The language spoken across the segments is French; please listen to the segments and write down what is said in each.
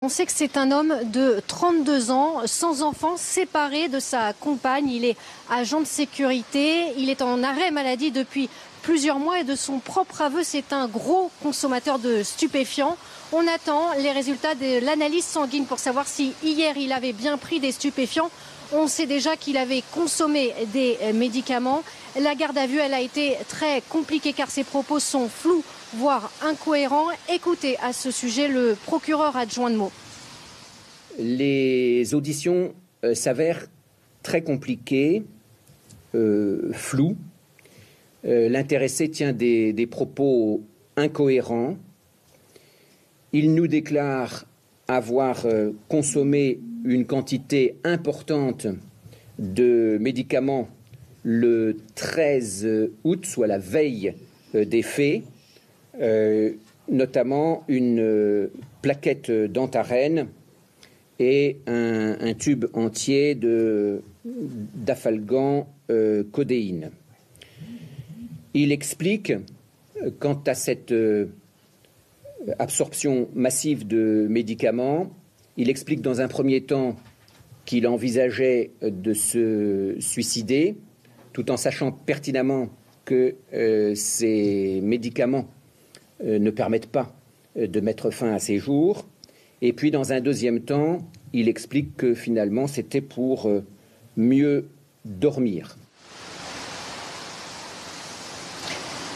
On sait que c'est un homme de 32 ans, sans enfant, séparé de sa compagne. Il est agent de sécurité. Il est en arrêt maladie depuis plusieurs mois et de son propre aveu, c'est un gros consommateur de stupéfiants. On attend les résultats de l'analyse sanguine pour savoir si hier il avait bien pris des stupéfiants. On sait déjà qu'il avait consommé des médicaments. La garde à vue, elle a été très compliquée car ses propos sont flous, voire incohérents. Écoutez à ce sujet le procureur adjoint de Meaux. Les auditions s'avèrent très compliquées, floues. L'intéressé tient des propos incohérents. Il nous déclare avoir consommé une quantité importante de médicaments le 13 août, soit la veille des faits, notamment une plaquette d'Antarène et un tube entier d'Afalgan codéine. Il explique, quant à cette absorption massive de médicaments, il explique dans un premier temps qu'il envisageait de se suicider, tout en sachant pertinemment que ces médicaments ne permettent pas de mettre fin à ses jours. Et puis, dans un deuxième temps, il explique que finalement, c'était pour mieux dormir.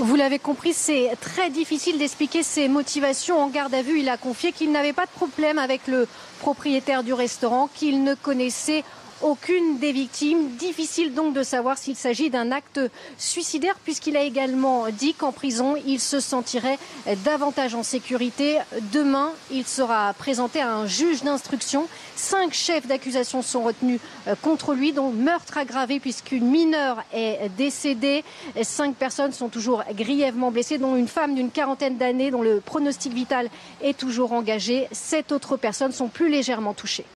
Vous l'avez compris, c'est très difficile d'expliquer ses motivations. En garde à vue, il a confié qu'il n'avait pas de problème avec le propriétaire du restaurant, qu'il ne connaissait aucune des victimes. Difficile donc de savoir s'il s'agit d'un acte suicidaire, puisqu'il a également dit qu'en prison, il se sentirait davantage en sécurité. Demain, il sera présenté à un juge d'instruction. 5 chefs d'accusation sont retenus contre lui, dont meurtre aggravé puisqu'une mineure est décédée. 5 personnes sont toujours grièvement blessées, dont une femme d'une quarantaine d'années dont le pronostic vital est toujours engagé. 7 autres personnes sont plus légèrement touchées.